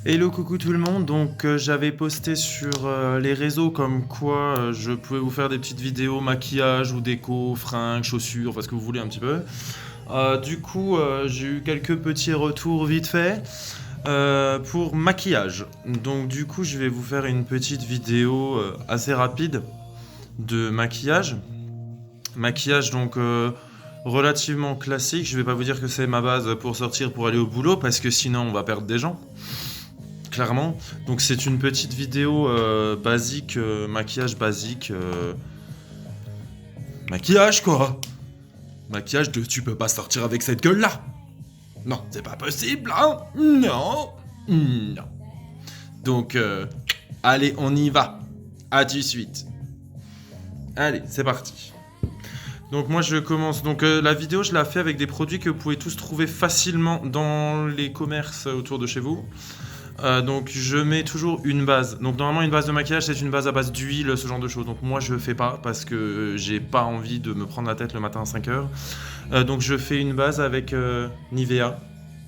Hello, coucou tout le monde. Donc, j'avais posté sur les réseaux comme quoi je pouvais vous faire des petites vidéos maquillage ou déco, fringues, chaussures, enfin ce que vous voulez un petit peu. J'ai eu quelques petits retours vite fait pour maquillage. Donc, du coup, je vais vous faire une petite vidéo assez rapide de maquillage. Maquillage donc relativement classique. Je vais pas vous dire que c'est ma base pour sortir pour aller au boulot parce que sinon on va perdre des gens. Clairement. Donc c'est une petite vidéo basique, maquillage basique. Maquillage quoi. Maquillage de tu peux pas sortir avec cette gueule là. Non, c'est pas possible, hein. Non. Non. Donc allez, on y va. À tout de suite. Allez, c'est parti. Donc moi je commence. Donc la vidéo je la fais avec des produits que vous pouvez tous trouver facilement dans les commerces autour de chez vous. Donc je mets toujours une base. Donc normalement une base de maquillage c'est une base à base d'huile, ce genre de choses. Donc moi je fais pas parce que j'ai pas envie de me prendre la tête le matin à 5h. Donc je fais une base avec Nivea.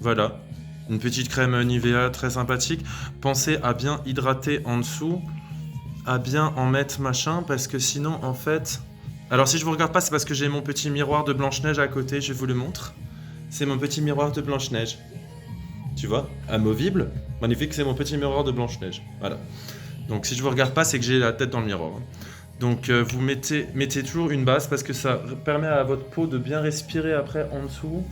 Voilà. Une petite crème Nivea très sympathique. Pensez à bien hydrater en dessous. À bien en mettre machin parce que sinon en fait... Alors si je vous regarde pas c'est parce que j'ai mon petit miroir de Blanche-Neige à côté, je vous le montre. C'est mon petit miroir de Blanche-Neige. Tu vois, amovible, magnifique, c'est mon petit miroir de Blanche-Neige. Voilà. Donc si je vous regarde pas, c'est que j'ai la tête dans le miroir. Donc vous mettez toujours une base parce que ça permet à votre peau de bien respirer après en dessous.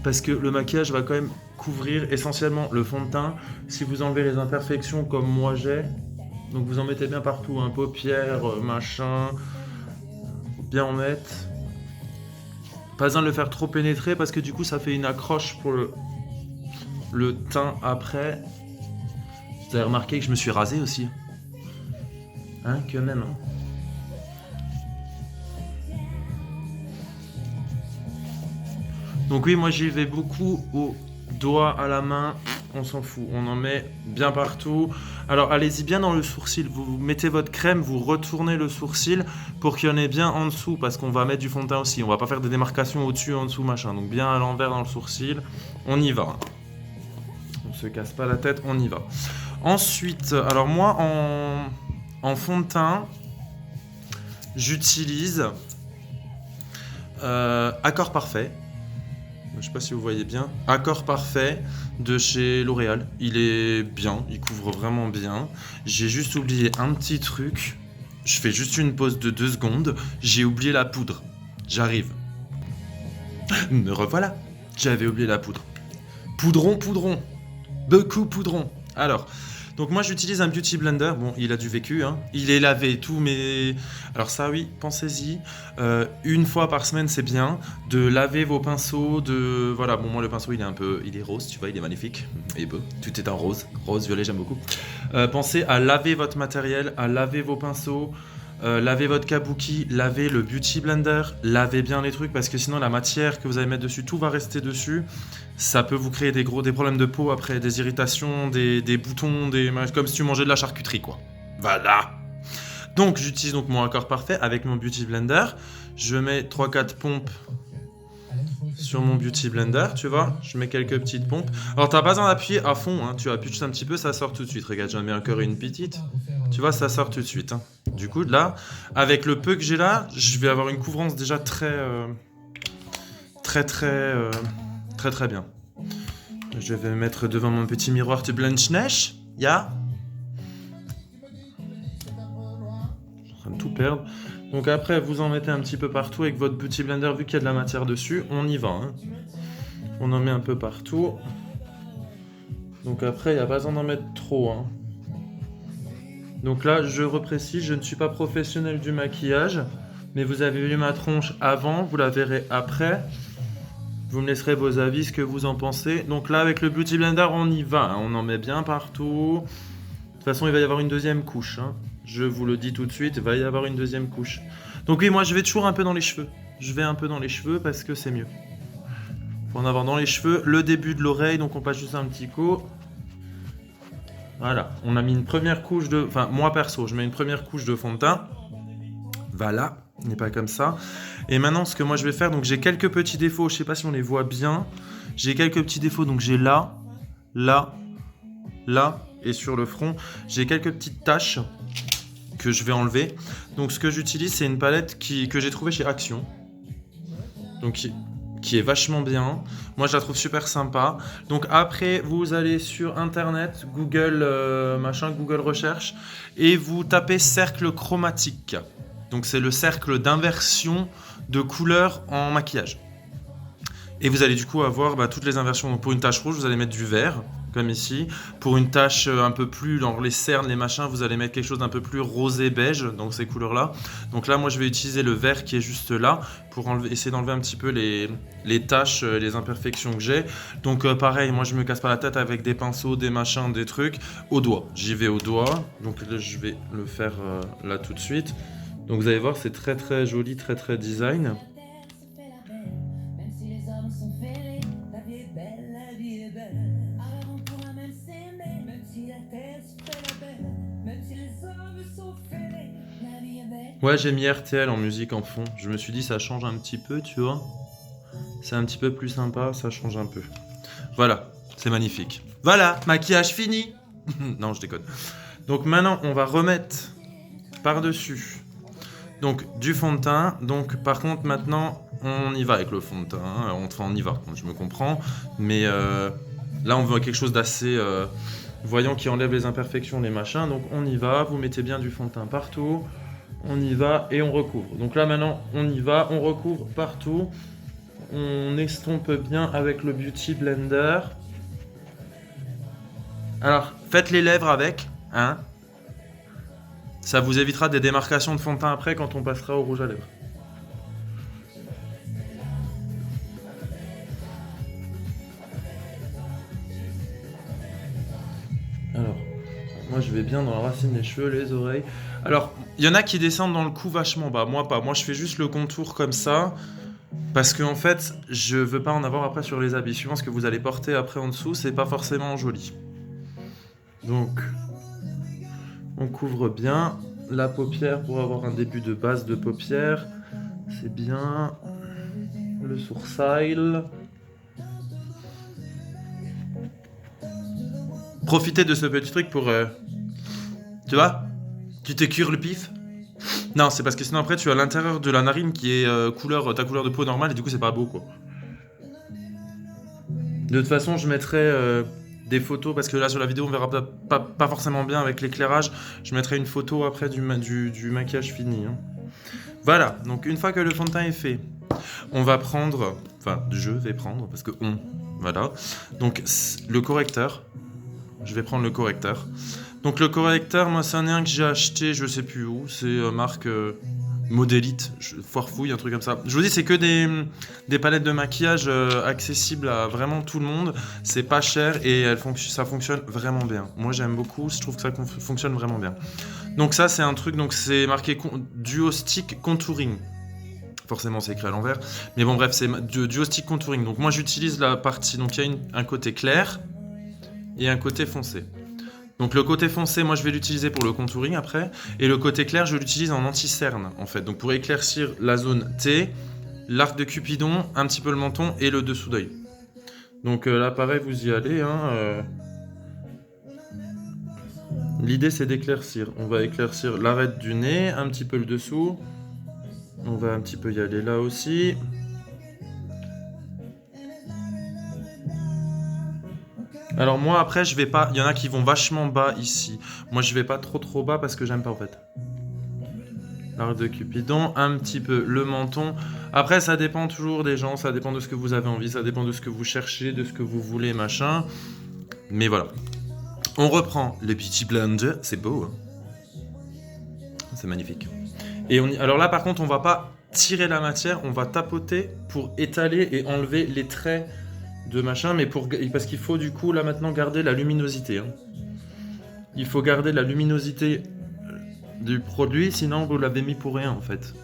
Parce que le maquillage va quand même couvrir essentiellement le fond de teint. Si vous enlevez les imperfections comme moi j'ai, donc vous en mettez bien partout, hein, paupières, machin, bien en mettre. Pas besoin de le faire trop pénétrer parce que du coup ça fait une accroche pour le teint après. Vous avez remarqué que je me suis rasé aussi. Hein, que même. Hein. Donc oui, moi j'y vais beaucoup au doigt, à la main. On s'en fout, on en met bien partout. Alors allez-y bien dans le sourcil. Vous mettez votre crème, vous retournez le sourcil pour qu'il y en ait bien en dessous parce qu'on va mettre du fond de teint aussi. On va pas faire des démarcations au-dessus, en dessous, machin. Donc bien à l'envers dans le sourcil. On y va. On se casse pas la tête, on y va. Ensuite, alors moi en fond de teint, j'utilise Accord Parfait. Je sais pas si vous voyez bien. Accord Parfait de chez L'Oréal. Il est bien, il couvre vraiment bien. J'ai juste oublié un petit truc. Je fais juste une pause de 2 secondes. J'ai oublié la poudre. J'arrive. Me revoilà. J'avais oublié la poudre. Poudron. Beaucoup poudron. Alors, donc moi j'utilise un Beauty Blender. Bon, il a du vécu, hein. Il est lavé et tout, mais... Alors ça oui, pensez-y. Une fois par semaine, c'est bien. De laver vos pinceaux, de... Voilà, bon moi le pinceau il est rose, tu vois, il est magnifique. Et beau, tout est en rose. Rose, violet, j'aime beaucoup. Pensez à laver votre matériel, à laver vos pinceaux. Lavez votre kabuki, lavez le Beauty Blender, lavez bien les trucs parce que sinon la matière que vous allez mettre dessus, tout va rester dessus. Ça peut vous créer des problèmes de peau après, des irritations, des boutons, comme si tu mangeais de la charcuterie quoi. Voilà. Donc j'utilise donc mon Accord Parfait avec mon Beauty Blender. Je mets 3-4 pompes sur mon Beauty Blender, tu vois. Je mets quelques petites pompes. Alors t'as pas besoin d'appuyer à fond, hein. Tu appuies juste un petit peu, ça sort tout de suite. Regarde, j'en mets encore une petite. Tu vois, ça sort tout de suite. Hein. Du coup, là, avec le peu que j'ai là, je vais avoir une couvrance déjà très bien. Je vais me mettre devant mon petit miroir de Blanche-Neige. Ya. Je suis en train de tout perdre. Donc après, vous en mettez un petit peu partout avec votre Beauty Blender, vu qu'il y a de la matière dessus. On y va. Hein. On en met un peu partout. Donc après, il n'y a pas besoin d'en mettre trop. Hein. Donc là, je reprécise, je ne suis pas professionnel du maquillage, mais vous avez vu ma tronche avant, vous la verrez après. Vous me laisserez vos avis, ce que vous en pensez. Donc là, avec le Beauty Blender, on y va. Hein. On en met bien partout. De toute façon, il va y avoir une deuxième couche. Hein. Je vous le dis tout de suite, il va y avoir une deuxième couche. Donc oui, moi, je vais toujours un peu dans les cheveux. Je vais un peu dans les cheveux parce que c'est mieux. Faut en avoir dans les cheveux. Le début de l'oreille, donc on passe juste un petit coup. Voilà, on a mis une première couche de... Enfin, moi perso, je mets une première couche de fond de teint. Voilà, il n'est pas comme ça. Et maintenant, ce que moi je vais faire, donc j'ai quelques petits défauts, je sais pas si on les voit bien. J'ai quelques petits défauts, donc j'ai là, là et sur le front, j'ai quelques petites taches que je vais enlever. Donc ce que j'utilise, c'est une palette que j'ai trouvée chez Action. Donc qui est vachement bien. Moi, je la trouve super sympa. Donc après, vous allez sur Internet, Google Google Recherche, et vous tapez cercle chromatique. Donc c'est le cercle d'inversion de couleurs en maquillage. Et vous allez du coup avoir toutes les inversions. Donc pour une tache rouge, vous allez mettre du vert, comme ici. Pour une tache un peu plus dans les cernes, les machins, vous allez mettre quelque chose d'un peu plus rosé beige, donc ces couleurs-là. Donc là, moi, je vais utiliser le vert qui est juste là pour essayer d'enlever un petit peu les taches, les imperfections que j'ai. Donc pareil, moi, je me casse pas la tête avec des pinceaux, des machins, des trucs. Au doigt, j'y vais au doigt. Donc là, je vais le faire là tout de suite. Donc vous allez voir, c'est très très joli, très très design. Ouais, j'ai mis RTL en musique en fond. Je me suis dit, ça change un petit peu, tu vois. C'est un petit peu plus sympa, ça change un peu. Voilà, c'est magnifique. Voilà, maquillage fini. Non, je déconne. Donc maintenant, on va remettre par-dessus. Donc du fond de teint. Donc par contre, maintenant, on y va avec le fond de teint. Enfin, on y va, je me comprends. Mais là, on veut quelque chose d'assez voyant qui enlève les imperfections, les machins. Donc on y va. Vous mettez bien du fond de teint partout. On y va et on recouvre. Donc là maintenant, on y va, on recouvre partout. On estompe bien avec le Beauty Blender. Alors, faites les lèvres avec, hein. Ça vous évitera des démarcations de fond de teint après quand on passera au rouge à lèvres. Alors, moi je vais bien dans la racine des cheveux, les oreilles. Alors, il y en a qui descendent dans le cou vachement bas, moi pas. Moi je fais juste le contour comme ça. Parce que en fait, je veux pas en avoir après sur les habits. Suivant ce que vous allez porter après en dessous, c'est pas forcément joli. Donc, on couvre bien la paupière pour avoir un début de base de paupière. C'est bien. Le sourcil. Profitez de ce petit truc pour... tu vois, tu t'écures le pif. Non, c'est parce que sinon après tu as l'intérieur de la narine qui est ta couleur de peau normale et du coup c'est pas beau quoi. De toute façon, je mettrai des photos parce que là sur la vidéo on verra pas forcément bien avec l'éclairage. Je mettrai une photo après du maquillage fini. Hein. Voilà, donc une fois que le fond de teint est fait, on va prendre, enfin je vais prendre parce que voilà. Donc le correcteur, je vais prendre le correcteur. Donc le correcteur, moi c'est un que j'ai acheté, je sais plus où, c'est marque Modélite, Foirefouille, un truc comme ça. Je vous dis, c'est que des palettes de maquillage accessibles à vraiment tout le monde. C'est pas cher et ça fonctionne vraiment bien. Moi j'aime beaucoup, je trouve que ça fonctionne vraiment bien. Donc ça c'est un truc, donc c'est marqué Duo Stick Contouring. Forcément c'est écrit à l'envers. Mais bon bref, c'est Duo Stick Contouring. Donc moi j'utilise la partie, donc il y a un côté clair et un côté foncé. Donc le côté foncé, moi je vais l'utiliser pour le contouring après, et le côté clair, je l'utilise en anti-cerne en fait. Donc pour éclaircir la zone T, l'arc de Cupidon, un petit peu le menton et le dessous d'œil. Donc là pareil, vous y allez. Hein, L'idée c'est d'éclaircir. On va éclaircir l'arête du nez, un petit peu le dessous. On va un petit peu y aller là aussi. Alors moi après je vais pas, il y en a qui vont vachement bas ici. Moi je vais pas trop bas parce que j'aime pas en fait. L'arc de Cupidon, un petit peu le menton. Après ça dépend toujours des gens, ça dépend de ce que vous avez envie, ça dépend de ce que vous cherchez, de ce que vous voulez, machin. Mais voilà. On reprend le Beauty Blender, c'est beau. Hein, c'est magnifique. Et alors là par contre on va pas tirer la matière, on va tapoter pour étaler et enlever les traits de machin, mais parce qu'il faut du coup là maintenant garder la luminosité. Hein. Il faut garder la luminosité du produit, sinon vous l'avez mis pour rien en fait.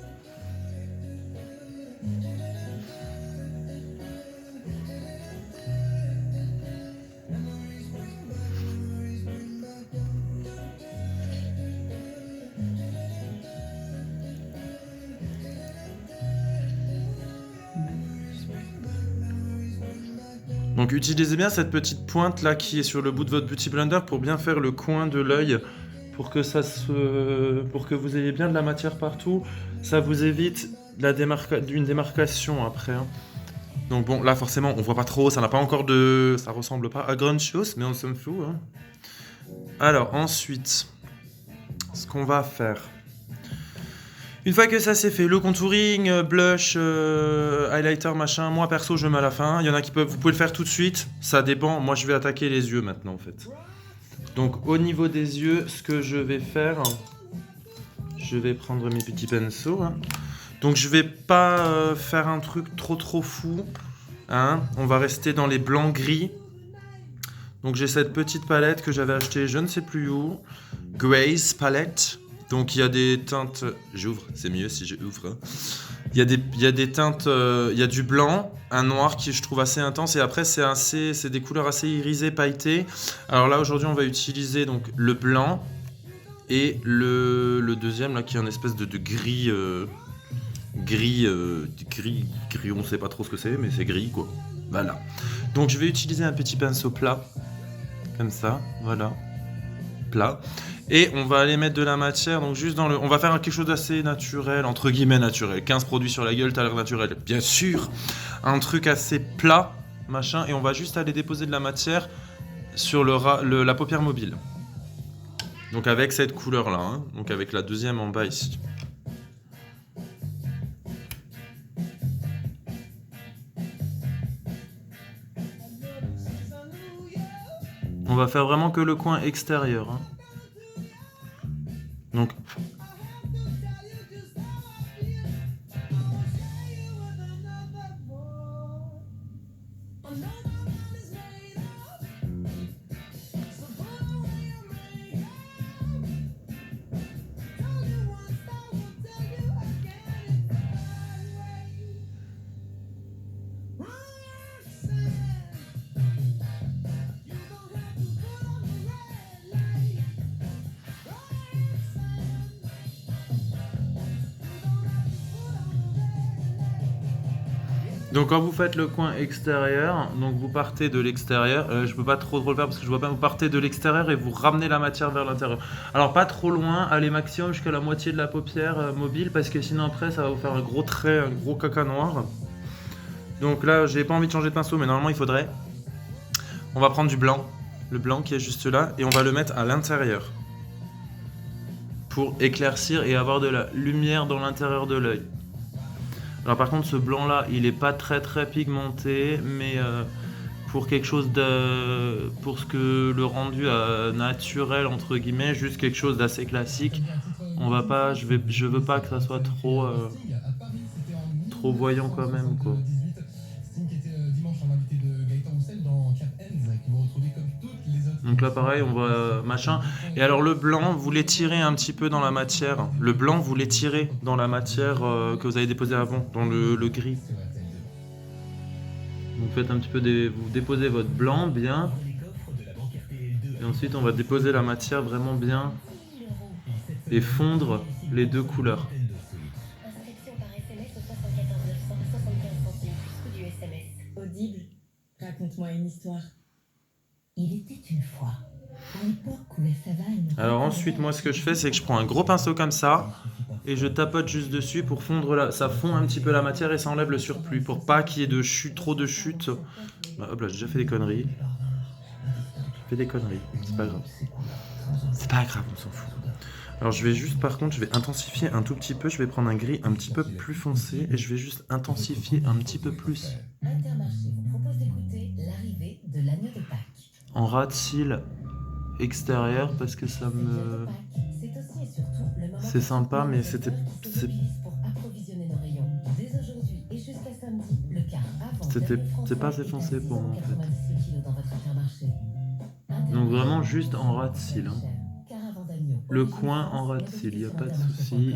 Donc utilisez bien cette petite pointe là qui est sur le bout de votre Beauty Blender pour bien faire le coin de l'œil, pour que vous ayez bien de la matière partout. Ça vous évite une démarcation après. Hein. Donc bon, là forcément on voit pas trop, ça n'a pas encore de... ça ressemble pas à grand chose, mais on s'en fout. Hein. Alors ensuite, ce qu'on va faire... Une fois que ça c'est fait, le contouring, blush, highlighter, machin, moi perso je mets à la fin. Il y en a qui peuvent, vous pouvez le faire tout de suite, ça dépend. Moi je vais attaquer les yeux maintenant en fait. Donc au niveau des yeux, ce que je vais faire, je vais prendre mes petits pinceaux. Hein. Donc je vais pas faire un truc trop fou. Hein. On va rester dans les blancs gris. Donc j'ai cette petite palette que j'avais achetée je ne sais plus où. Grace Palette. Donc il y a des teintes... J'ouvre, c'est mieux si j'ouvre. Hein. Il y a des teintes... il y a du blanc, un noir qui je trouve assez intense. Et après c'est des couleurs assez irisées, pailletées. Alors là aujourd'hui on va utiliser donc, le blanc. Et le deuxième là qui est une espèce de gris... gris, on sait pas trop ce que c'est, mais c'est gris quoi. Voilà. Donc je vais utiliser un petit pinceau plat. Comme ça, voilà. Plat. Et on va aller mettre de la matière, donc juste dans le... On va faire quelque chose d'assez naturel, entre guillemets naturel. 15 produits sur la gueule, t'as l'air naturel. Bien sûr, un truc assez plat, machin, et on va juste aller déposer de la matière sur la paupière mobile. Donc avec cette couleur-là, hein, donc avec la deuxième en bas ici. On va faire vraiment que le coin extérieur. Hein. Donc, quand vous faites le coin extérieur, donc vous partez de l'extérieur, je peux pas trop le faire parce que je vois pas, vous partez de l'extérieur et vous ramenez la matière vers l'intérieur. Alors pas trop loin, allez maximum jusqu'à la moitié de la paupière mobile parce que sinon après ça va vous faire un gros trait, un gros caca noir. Donc là j'ai pas envie de changer de pinceau mais normalement il faudrait. On va prendre du blanc, le blanc qui est juste là et on va le mettre à l'intérieur. Pour éclaircir et avoir de la lumière dans l'intérieur de l'œil. Alors par contre ce blanc là il est pas très pigmenté mais pour quelque chose de... pour ce que le rendu naturel entre guillemets, juste quelque chose d'assez classique, on va pas, je veux pas que ça soit trop voyant quand même quoi. Donc là pareil on va machin. Et alors le blanc vous l'étirez un petit peu dans la matière. Le blanc vous l'étirez dans la matière que vous avez déposée avant, dans le gris. Vous faites un petit peu vous déposez votre blanc bien. Et ensuite on va déposer la matière vraiment bien. Et fondre les deux couleurs. Audible, raconte-moi une histoire. Il était une fois, à l'époque où la savane... Alors ensuite, moi ce que je fais, c'est que je prends un gros pinceau comme ça et je tapote juste dessus pour fondre ça fond un petit peu la matière et ça enlève le surplus pour pas qu'il y ait trop de chute. Bah, hop là, j'ai déjà fait des conneries. C'est pas grave. C'est pas grave, on s'en fout. Alors je vais juste, par contre, je vais intensifier un tout petit peu. Je vais prendre un gris un petit peu plus foncé et je vais juste intensifier un petit peu plus. Intermarché vous propose d'écouter l'arrivée de l'agneau de Pâques. En ras de cils extérieur parce que ça me... C'est sympa mais c'est pas assez foncé pour moi en fait. Donc vraiment juste en ras de cils. Hein. Le coin en ras de cils, il n'y a pas de souci.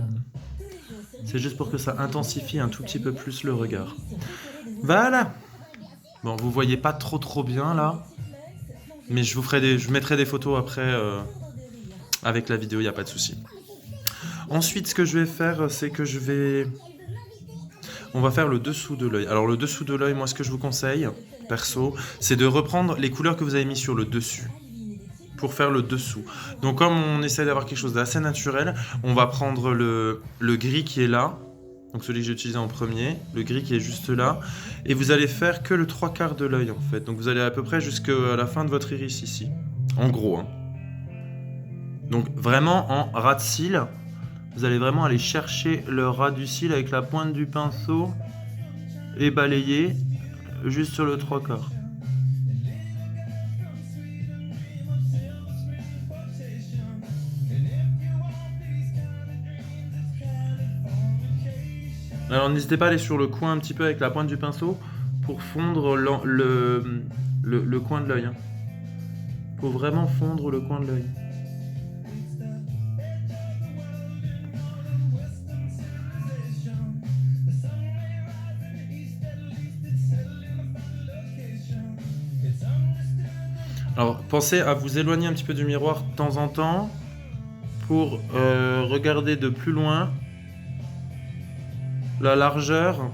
C'est juste pour que ça intensifie un tout petit peu plus le regard. Voilà. Bon, vous voyez pas trop bien là. Mais je mettrai des photos après avec la vidéo, il n'y a pas de souci. Ensuite, ce que je vais faire, c'est que on va faire le dessous de l'œil. Alors le dessous de l'œil, moi ce que je vous conseille, perso, c'est de reprendre les couleurs que vous avez mis sur le dessus pour faire le dessous. Donc comme on essaie d'avoir quelque chose d'assez naturel, on va prendre le gris qui est là, donc celui que j'ai utilisé en premier, le gris qui est juste là, et vous allez faire que le 3/4 de l'œil en fait. Donc vous allez à peu près jusqu'à la fin de votre iris ici, en gros. Hein. Donc vraiment en ras de cils, vous allez vraiment aller chercher le ras du cil avec la pointe du pinceau et balayer juste sur le 3/4. Alors n'hésitez pas à aller sur le coin un petit peu avec la pointe du pinceau pour fondre le coin de l'œil. Hein. Faut vraiment fondre le coin de l'œil. Alors pensez à vous éloigner un petit peu du miroir de temps en temps pour regarder de plus loin la largeur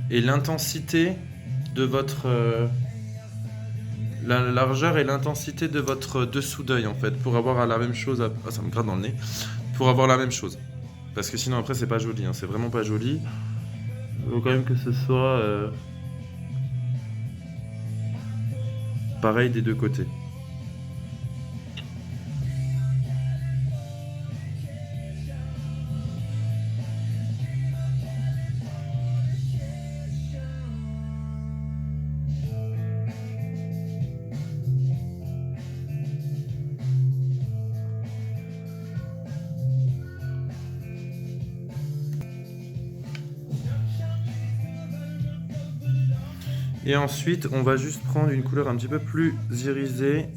et l'intensité de votre la largeur et l'intensité de votre dessous d'œil en fait pour avoir la même chose ça me gratte dans le nez pour avoir la même chose parce que sinon après c'est pas joli hein, c'est vraiment pas joli. Il faut quand même que ce soit pareil des deux côtés. Et ensuite, on va juste prendre une couleur un petit peu plus irisée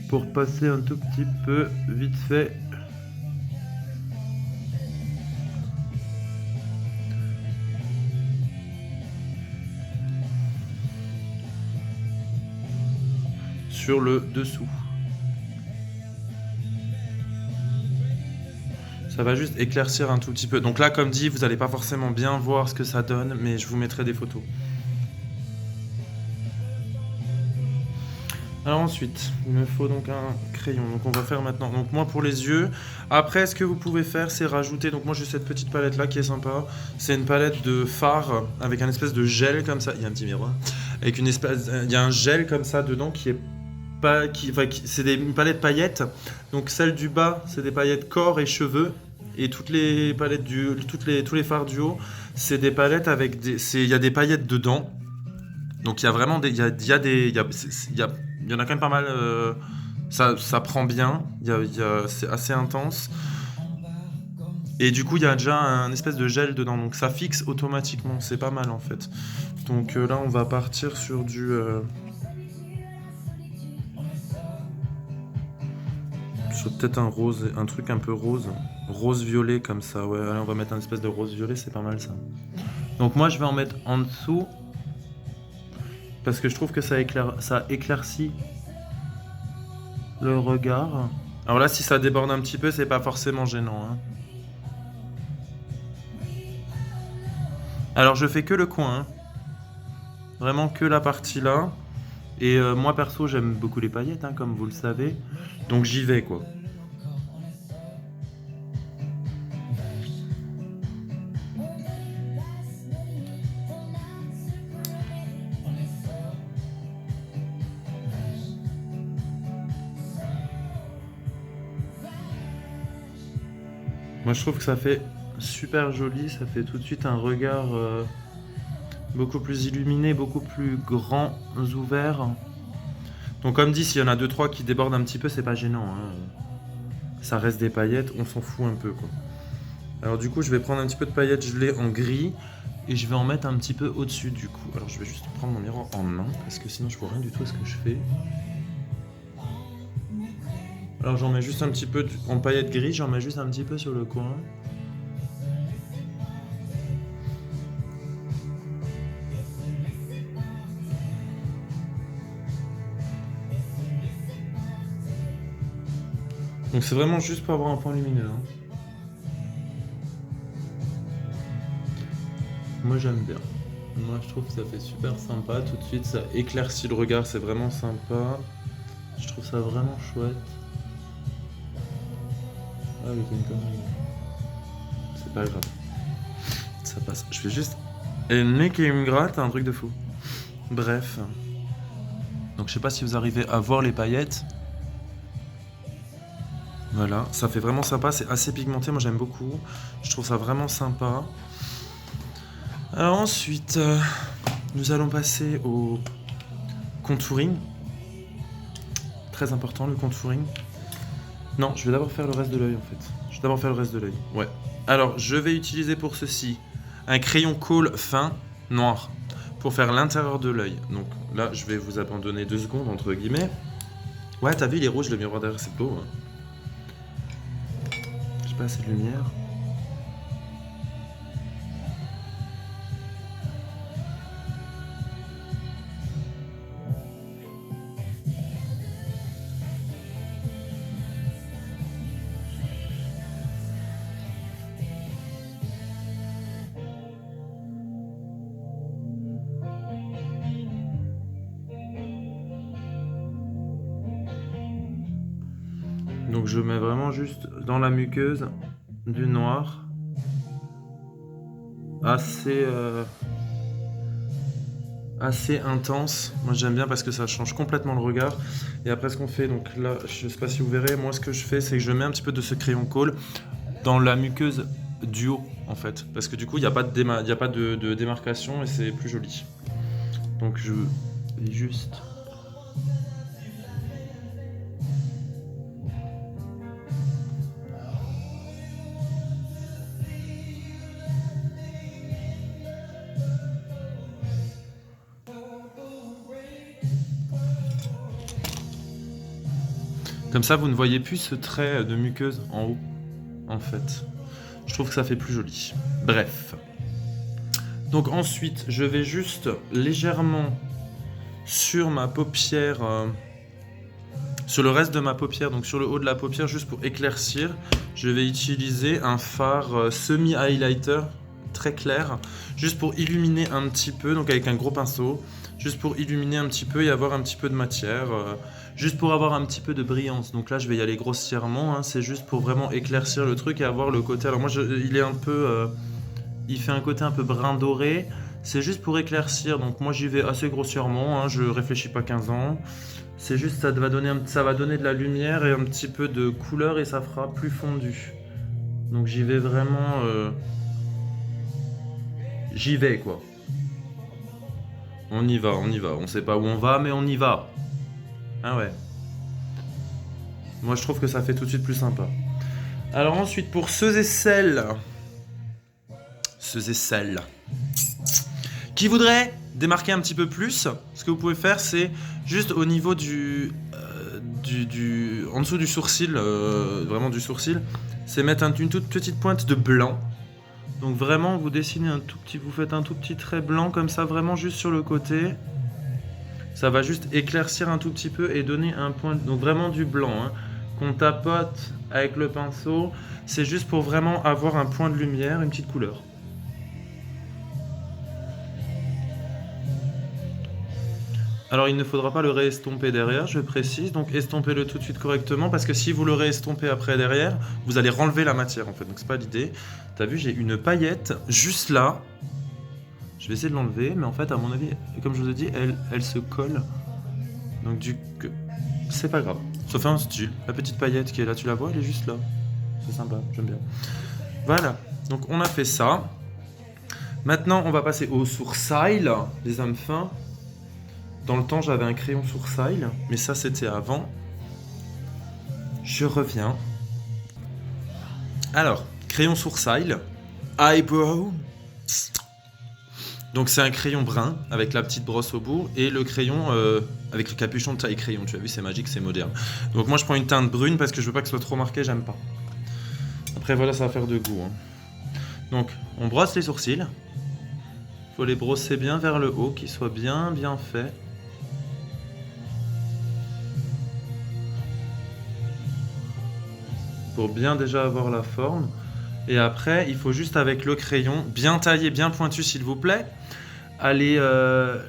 pour passer un tout petit peu vite fait. Sur le dessous. Ça va juste éclaircir un tout petit peu. Donc là, comme dit, vous n'allez pas forcément bien voir ce que ça donne, mais je vous mettrai des photos. Alors ensuite, il me faut donc un crayon. Donc on va faire maintenant. Donc moi pour les yeux. Après, ce que vous pouvez faire, c'est rajouter. Donc moi j'ai cette petite palette là qui est sympa. C'est une palette de fard avec un espèce de gel comme ça. Il y a un petit miroir. Avec une espèce, il y a un gel comme ça dedans qui est pas, c'est une palette paillettes. Donc celle du bas, c'est des paillettes corps et cheveux. Et toutes les palettes tous les fards du haut, c'est des palettes avec il y a des paillettes dedans. Donc il y a vraiment il y en a quand même pas mal. Ça prend bien. C'est assez intense. Et du coup il y a déjà un espèce de gel dedans. Donc ça fixe automatiquement. C'est pas mal en fait. Donc là on va partir sur du sur peut-être un rose, un truc un peu rose. Rose-violet comme ça, ouais, allez, on va mettre un espèce de rose-violet, c'est pas mal ça. Donc moi je vais en mettre en dessous, parce que je trouve que ça éclaircit le regard. Alors là si ça déborde un petit peu, c'est pas forcément gênant. Hein. Alors je fais que le coin, hein. Vraiment que la partie là. Et moi perso j'aime beaucoup les paillettes, hein, comme vous le savez, donc j'y vais quoi. Moi je trouve que ça fait super joli, ça fait tout de suite un regard beaucoup plus illuminé, beaucoup plus grand, ouvert. Donc comme dit, s'il y en a 2-3 qui débordent un petit peu, c'est pas gênant. Hein. Ça reste des paillettes, on s'en fout un peu quoi. Alors du coup je vais prendre un petit peu de paillettes gelées en gris et je vais en mettre un petit peu au-dessus du coup. Alors je vais juste prendre mon miroir en main parce que sinon je vois rien du tout à ce que je fais. Alors j'en mets juste un petit peu en paillettes grises, j'en mets juste un petit peu sur le coin. Donc c'est vraiment juste pour avoir un point lumineux. Hein. Moi j'aime bien. Moi je trouve que ça fait super sympa, tout de suite ça éclaircit le regard, c'est vraiment sympa. Je trouve ça vraiment chouette. Ah oui, c'est une connerie. C'est pas grave. Ça passe. Je fais juste... Et le nez qui me gratte, un truc de fou. Bref. Donc je sais pas si vous arrivez à voir les paillettes. Voilà, ça fait vraiment sympa, c'est assez pigmenté, moi j'aime beaucoup. Je trouve ça vraiment sympa. Alors ensuite, nous allons passer au contouring. Très important le contouring. Non, je vais d'abord faire le reste de l'œil en fait. Je vais d'abord faire le reste de l'œil. Ouais. Alors, je vais utiliser pour ceci un crayon colle fin noir pour faire l'intérieur de l'œil. Donc là, je vais vous abandonner 2 secondes entre guillemets. Ouais, t'as vu, il est rouge le miroir derrière, c'est beau. Hein. J'ai pas assez de lumière. Donc je mets vraiment juste dans la muqueuse du noir. Assez intense. Moi j'aime bien parce que ça change complètement le regard. Et après ce qu'on fait, donc là, je sais pas si vous verrez, moi ce que je fais, c'est que je mets un petit peu de ce crayon colle dans la muqueuse du haut en fait. Parce que du coup il n'y a pas de démarcation et c'est plus joli. Donc je vais juste... Comme ça, vous ne voyez plus ce trait de muqueuse en haut, en fait. Je trouve que ça fait plus joli. Bref. Donc ensuite, je vais juste légèrement sur ma paupière, sur le reste de ma paupière, donc sur le haut de la paupière, juste pour éclaircir, je vais utiliser un fard semi-highlighter très clair, juste pour illuminer un petit peu, donc avec un gros pinceau, juste pour illuminer un petit peu et avoir un petit peu de matière, juste pour avoir un petit peu de brillance. Donc là je vais y aller grossièrement, hein, c'est juste pour vraiment éclaircir le truc et avoir le côté, alors moi il est un peu, il fait un côté un peu brun doré, c'est juste pour éclaircir, donc moi j'y vais assez grossièrement, hein, je réfléchis pas 15 ans, c'est juste ça va donner de la lumière et un petit peu de couleur et ça fera plus fondu. Donc j'y vais vraiment, j'y vais quoi. On y va, on sait pas où on va mais on y va. Ah ouais. Moi je trouve que ça fait tout de suite plus sympa. Alors ensuite pour ceux et celles qui voudraient démarquer un petit peu plus, ce que vous pouvez faire c'est juste au niveau en dessous du sourcil, vraiment du sourcil, c'est mettre une toute petite pointe de blanc. Donc vraiment vous dessinez vous faites un tout petit trait blanc comme ça, vraiment juste sur le côté. Ça va juste éclaircir un tout petit peu et donner un point, donc vraiment du blanc, hein, qu'on tapote avec le pinceau. C'est juste pour vraiment avoir un point de lumière, une petite couleur. Alors il ne faudra pas le réestomper derrière, je précise, donc estompez-le tout de suite correctement, parce que si vous le réestompez après derrière, vous allez renlever la matière en fait, donc c'est pas l'idée. T'as vu, j'ai une paillette juste là, je vais essayer de l'enlever, mais en fait à mon avis, comme je vous ai dit, elle se colle, donc c'est pas grave, ça fait un style. La petite paillette qui est là, tu la vois, elle est juste là, c'est sympa, j'aime bien. Voilà, donc on a fait ça. Maintenant on va passer au sourcil, les hommes fins. Dans le temps, j'avais un crayon sourcil, mais ça, c'était avant. Je reviens. Alors, crayon sourcil, eyebrow. Donc, c'est un crayon brun avec la petite brosse au bout et le crayon avec le capuchon de taille crayon. Tu as vu, c'est magique, c'est moderne. Donc, moi, je prends une teinte brune parce que je veux pas que ce soit trop marqué, j'aime pas. Après, voilà, ça va faire de goût. Hein. Donc, on brosse les sourcils. Faut les brosser bien vers le haut, qu'ils soient bien faits. Pour bien déjà avoir la forme. Et après, il faut juste avec le crayon, bien taillé, bien pointu s'il vous plaît, aller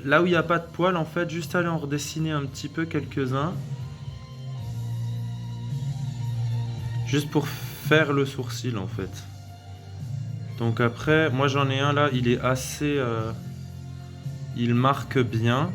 là où il n'y a pas de poils, en fait, juste aller en redessiner un petit peu quelques-uns. Juste pour faire le sourcil, en fait. Donc après, moi j'en ai un là, il est assez... il marque bien.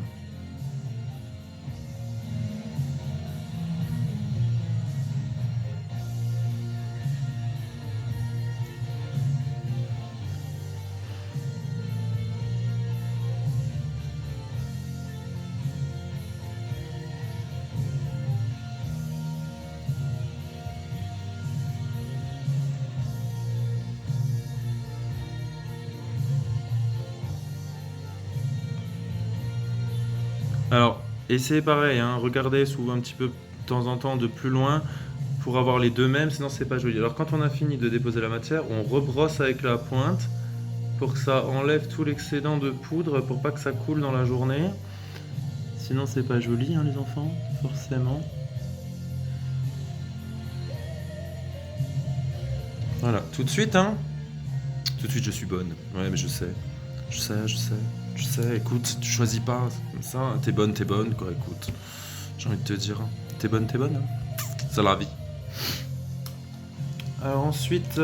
Alors, essayez pareil, hein, regardez souvent un petit peu de temps en temps de plus loin pour avoir les deux mêmes, sinon c'est pas joli. Alors quand on a fini de déposer la matière, on rebrosse avec la pointe pour que ça enlève tout l'excédent de poudre, pour pas que ça coule dans la journée. Sinon c'est pas joli, hein, les enfants, forcément. Voilà, tout de suite, hein. Tout de suite je suis bonne, ouais mais je sais. Je sais, écoute, tu choisis pas, c'est comme ça, hein. T'es bonne, quoi, écoute. J'ai envie de te dire, hein. T'es bonne, hein. C'est la vie. Alors ensuite,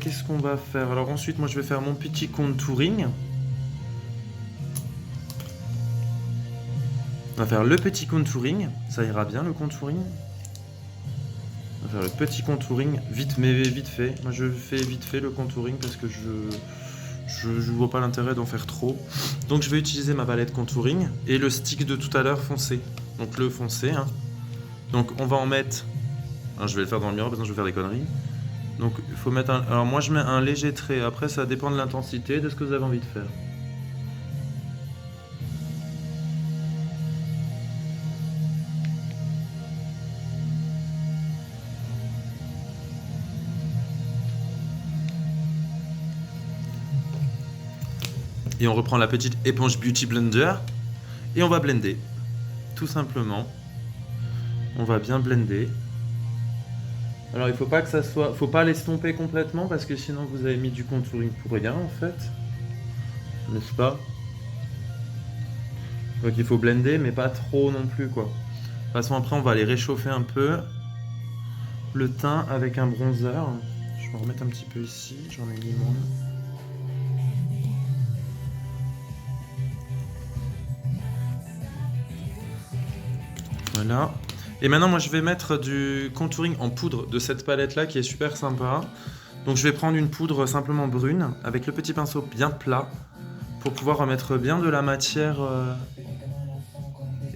qu'est-ce qu'on va faire? Alors ensuite, moi je vais faire mon petit contouring. On va faire le petit contouring, ça ira bien le contouring. On va faire le petit contouring, vite mais vite fait. Moi je fais vite fait le contouring parce que je vois pas l'intérêt d'en faire trop. Donc je vais utiliser ma palette contouring et le stick de tout à l'heure foncé. Donc le foncé, hein. Donc on va en mettre... Alors, je vais le faire dans le miroir parce que je vais faire des conneries. Donc il faut mettre un... Alors moi je mets un léger trait, après ça dépend de l'intensité, de ce que vous avez envie de faire. Et on reprend la petite éponge Beauty Blender et on va blender, tout simplement. On va bien blender. Alors il faut pas que ça soit, faut pas l'estomper complètement parce que sinon vous avez mis du contouring pour rien en fait, n'est-ce pas? Donc il faut blender mais pas trop non plus quoi. De toute façon après on va aller réchauffer un peu le teint avec un bronzer. Je vais en remettre un petit peu ici, j'en ai mis moins. Voilà. Et maintenant, moi, je vais mettre du contouring en poudre de cette palette-là qui est super sympa. Donc, je vais prendre une poudre simplement brune avec le petit pinceau bien plat pour pouvoir remettre bien de la matière.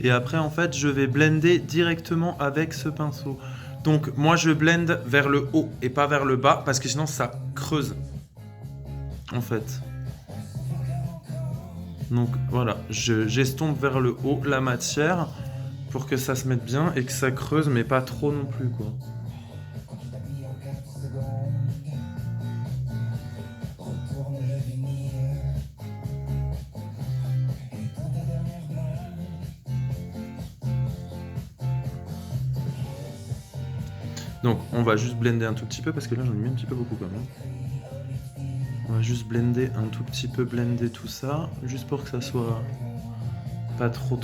Et après, en fait, je vais blender directement avec ce pinceau. Donc, moi, je blende vers le haut et pas vers le bas parce que sinon, ça creuse. En fait. Donc, voilà. J'estompe vers le haut la matière pour que ça se mette bien et que ça creuse mais pas trop non plus quoi. Donc on va juste blender un tout petit peu parce que là j'en ai mis un petit peu beaucoup quand même. On va juste blender un tout petit peu, blender tout ça, juste pour que ça soit pas trop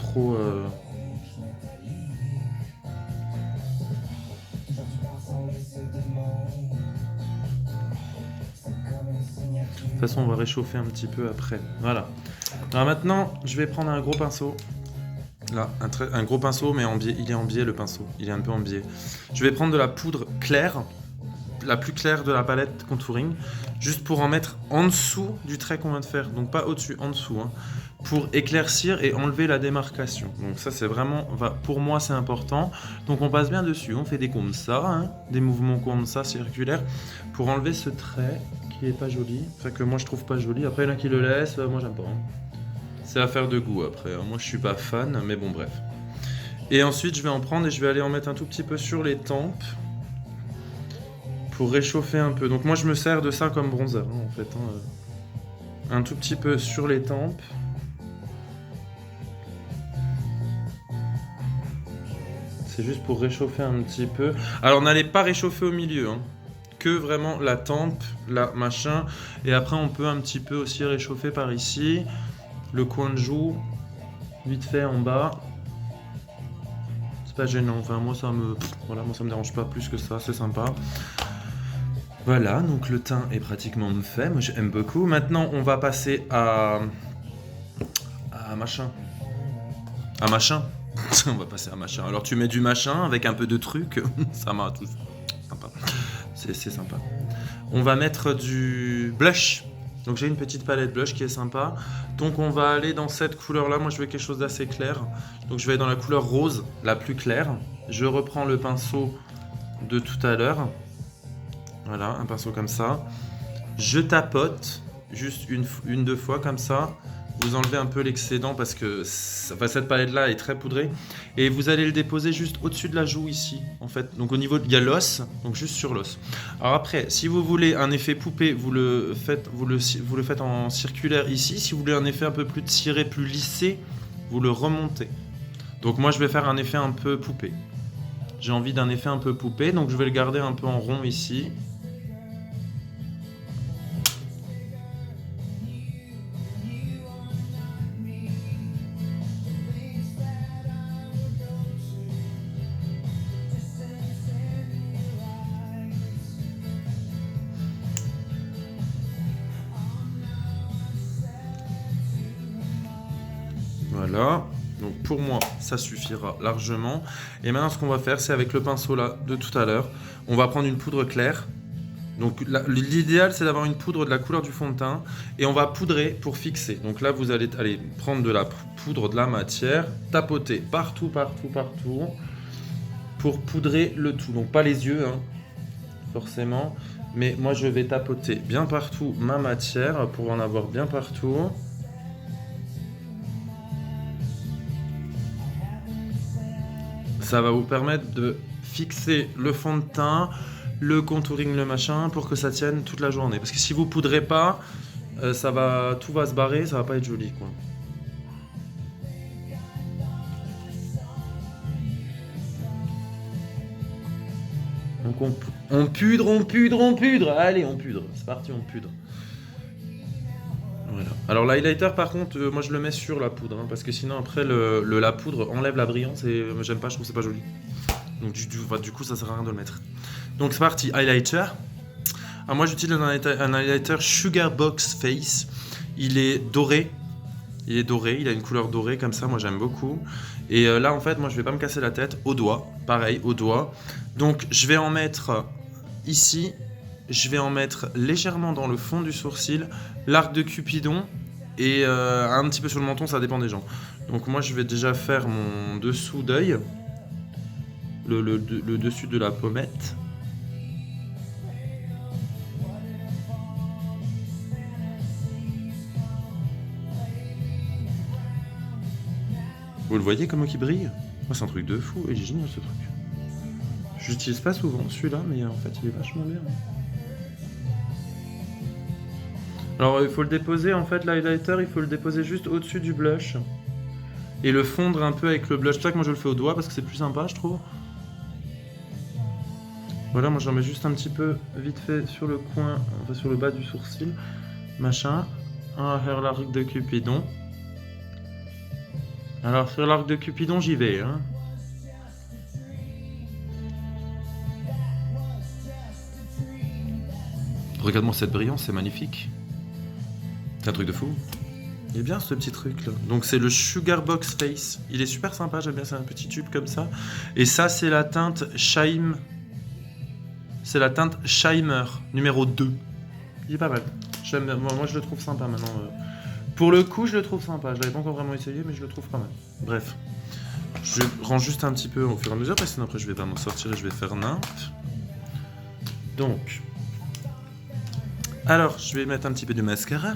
De toute façon, on va réchauffer un petit peu après. Voilà. Alors maintenant, je vais prendre un gros pinceau. Là, un gros pinceau, mais en biais. Il est en biais le pinceau. Il est un peu en biais. Je vais prendre de la poudre claire, la plus claire de la palette contouring, juste pour en mettre en dessous du trait qu'on vient de faire. Donc pas au-dessus, en dessous. Hein, pour éclaircir et enlever la démarcation. Donc ça, c'est vraiment... Pour moi, c'est important. Donc on passe bien dessus. On fait des comme ça, hein, des mouvements comme ça, circulaires, pour enlever ce trait qui est pas joli. Enfin, que moi, je trouve pas joli. Après, il y en a qui le laissent. Moi, j'aime pas. Hein. C'est affaire de goût, après. Moi, je suis pas fan, mais bon, bref. Et ensuite, je vais en prendre et je vais aller en mettre un tout petit peu sur les tempes pour réchauffer un peu. Donc moi, je me sers de ça comme bronzer, hein, en fait. Hein. Un tout petit peu sur les tempes. C'est juste pour réchauffer un petit peu. Alors, n'allez pas réchauffer au milieu, hein. Que vraiment la tempe, la machin. Et après, on peut un petit peu aussi réchauffer par ici. le coin de joue, vite fait en bas. C'est pas gênant, enfin moi ça me dérange pas plus que ça, c'est sympa. Voilà, donc le teint est pratiquement fait, moi j'aime beaucoup. Maintenant on va passer à machin. À machin. On va passer à machin. Alors tu mets du machin avec un peu de truc, ça m'a tout sympa. C'est sympa. On va mettre du blush. Donc j'ai une petite palette blush qui est sympa. Donc on va aller dans cette couleur là, moi je veux quelque chose d'assez clair. Donc je vais dans la couleur rose, la plus claire. Je reprends le pinceau de tout à l'heure. Voilà, un pinceau comme ça. Je tapote juste deux fois comme ça. Vous enlevez un peu l'excédent parce que cette palette là est très poudrée. Et vous allez le déposer juste au-dessus de la joue ici en fait. Donc au niveau, il y a l'os, donc juste sur l'os. Alors après, si vous voulez un effet poupée, vous le faites en circulaire ici. Si vous voulez un effet un peu plus tiré, plus lissé, vous le remontez. Donc moi je vais faire un effet un peu poupée. J'ai envie d'un effet un peu poupée, donc je vais le garder un peu en rond ici. Voilà, donc pour moi ça suffira largement. Et maintenant ce qu'on va faire, c'est avec le pinceau là de tout à l'heure, on va prendre une poudre claire. Donc l'idéal c'est d'avoir une poudre de la couleur du fond de teint et on va poudrer pour fixer. Donc là vous allez aller prendre de la poudre, de la matière, tapoter partout pour poudrer le tout. Donc pas les yeux hein, forcément, mais moi je vais tapoter bien partout ma matière pour en avoir bien partout. Ça va vous permettre de fixer le fond de teint, le contouring, le machin, pour que ça tienne toute la journée. Parce que si vous poudrez pas, tout va se barrer, ça va pas être joli, quoi. Donc on pudre. Allez, on pudre. C'est parti, on pudre. Voilà. Alors l'highlighter par contre, moi je le mets sur la poudre, hein, parce que sinon après la poudre enlève la brillance et j'aime pas, je trouve que c'est pas joli. Donc du coup ça sert à rien de le mettre. Donc c'est parti, highlighter. Alors moi j'utilise un highlighter Sugar Box Face. Il est doré, il a une couleur dorée comme ça, moi j'aime beaucoup. Et là en fait moi je vais pas me casser la tête, au doigt, pareil au doigt. Donc je vais en mettre ici. Je vais en mettre légèrement dans le fond du sourcil, l'arc de Cupidon et un petit peu sur le menton, ça dépend des gens. Donc moi je vais déjà faire mon dessous d'œil, le dessus de la pommette. Vous le voyez comment il brille? Moi c'est un truc de fou et j'ai génial ce truc. J'utilise pas souvent celui-là mais en fait il est vachement bien. Alors il faut le déposer, en fait l'highlighter il faut le déposer juste au-dessus du blush et le fondre un peu avec le blush. C'est pour ça que moi je le fais au doigt parce que c'est plus sympa je trouve. Voilà, moi j'en mets juste un petit peu vite fait sur le coin, enfin sur le bas du sourcil, machin. On va faire l'arc de Cupidon. Alors sur l'arc de Cupidon j'y vais hein. Regarde-moi cette brillance, c'est magnifique. C'est un truc de fou. Il est bien ce petit truc là. Donc c'est le Sugar Box Face. Il est super sympa, j'aime bien, c'est un petit tube comme ça. Et ça c'est la teinte Shime. C'est la teinte Shimer numéro 2. Il est pas mal. Moi je le trouve sympa maintenant. Pour le coup je le trouve sympa. Je l'avais pas encore vraiment essayé mais je le trouve pas mal. Bref. Je range juste un petit peu au fur et à mesure parce que sinon après je vais pas m'en sortir et je vais faire nymphe. Donc. Alors je vais mettre un petit peu de mascara.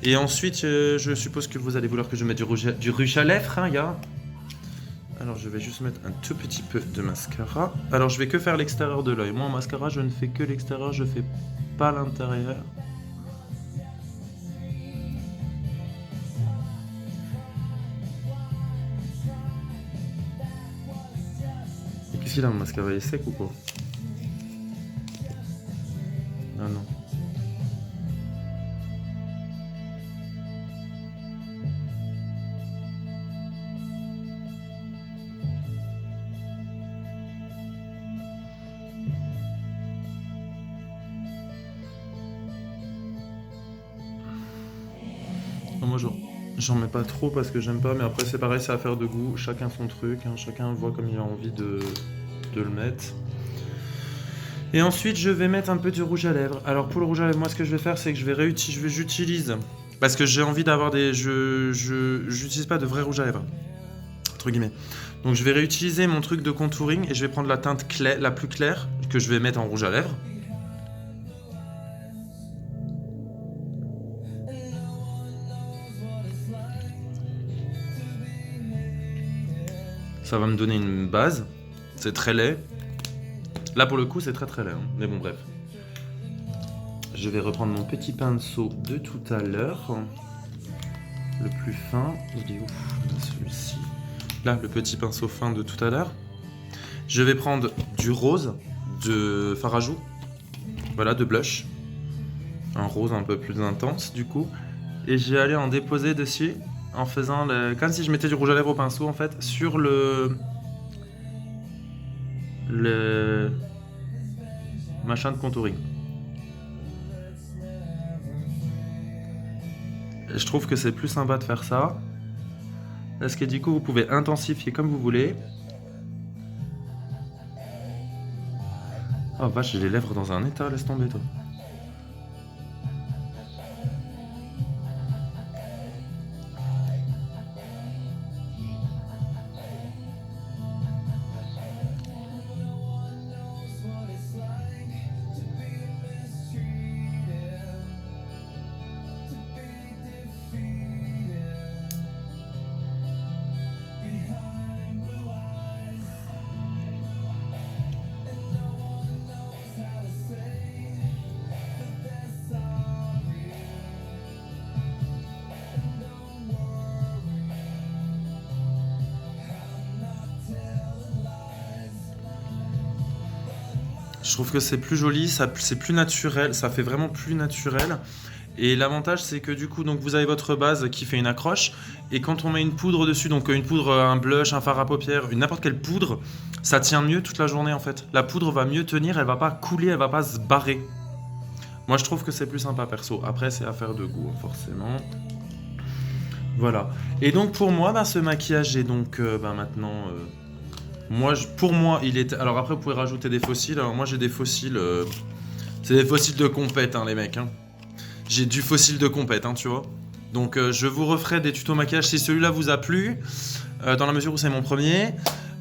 Et ensuite, je suppose que vous allez vouloir que je mette du rouge à lèvres, hein, gars. Alors, je vais juste mettre un tout petit peu de mascara. Alors, je vais que faire l'extérieur de l'œil. Moi, en mascara, je ne fais que l'extérieur, je fais pas l'intérieur. Et qu'est-ce qu'il a, mon mascara? Il est sec ou quoi? Ah non. Moi, j'en mets pas trop parce que j'aime pas, mais après, c'est pareil, c'est affaire de goût. Chacun son truc, hein, chacun voit comme il a envie de le mettre. Et ensuite, je vais mettre un peu de rouge à lèvres. Alors, pour le rouge à lèvres, moi, ce que je vais faire, c'est que j'utilise... Parce que j'ai envie d'avoir des... J'utilise pas de vrai rouge à lèvres. Entre guillemets. Donc, je vais réutiliser mon truc de contouring et je vais prendre la teinte la plus claire que je vais mettre en rouge à lèvres. Ça va me donner une base. C'est très laid. Là, pour le coup, c'est très très laid. Hein. Mais bon, bref. Je vais reprendre mon petit pinceau de tout à l'heure. Le plus fin. Il est où? Celui-ci. Là, le petit pinceau fin de tout à l'heure. Je vais prendre du rose de fard à joues. Voilà, de blush. Un rose un peu plus intense, du coup. Et je vais aller en déposer dessus en faisant comme si je mettais du rouge à lèvres au pinceau, en fait, sur le machin de contouring. Et je trouve que c'est plus sympa de faire ça. Parce que du coup, vous pouvez intensifier comme vous voulez. Oh vache, j'ai les lèvres dans un état, laisse tomber toi. Je trouve que c'est plus joli, c'est plus naturel, ça fait vraiment plus naturel. Et l'avantage, c'est que du coup, donc vous avez votre base qui fait une accroche, et quand on met une poudre dessus, donc une poudre, un blush, un fard à paupières, n'importe quelle poudre, ça tient mieux toute la journée en fait. La poudre va mieux tenir, elle va pas couler, elle va pas se barrer. Moi, je trouve que c'est plus sympa perso. Après, c'est affaire de goût, forcément. Voilà. Et donc pour moi, ce maquillage est donc maintenant... pour moi, il est... Alors après, vous pouvez rajouter des fossiles. Alors moi, j'ai des fossiles... C'est des fossiles de compète, hein, les mecs. Hein. J'ai du fossile de compète, hein, tu vois. Donc je vous referai des tutos maquillage si celui-là vous a plu. Dans la mesure où c'est mon premier.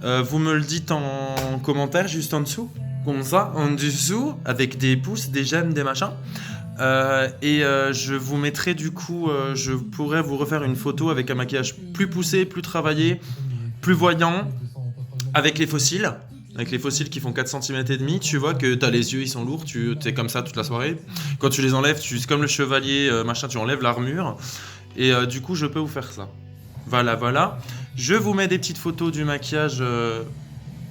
Vous me le dites en commentaire, juste en dessous. Comme ça, en dessous, avec des pouces, des j'aime, des machins. Je vous mettrai du coup... je pourrais vous refaire une photo avec un maquillage plus poussé, plus travaillé, plus voyant. Avec les fossiles qui font 4 cm et demi, tu vois que t'as les yeux, ils sont lourds, t'es comme ça toute la soirée. Quand tu les enlèves, c'est comme le chevalier, machin, tu enlèves l'armure. Et du coup, je peux vous faire ça. Voilà. Je vous mets des petites photos du maquillage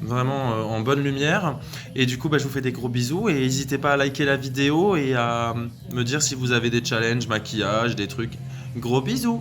vraiment en bonne lumière. Et du coup, je vous fais des gros bisous. Et n'hésitez pas à liker la vidéo et à me dire si vous avez des challenges, maquillage, des trucs. Gros bisous!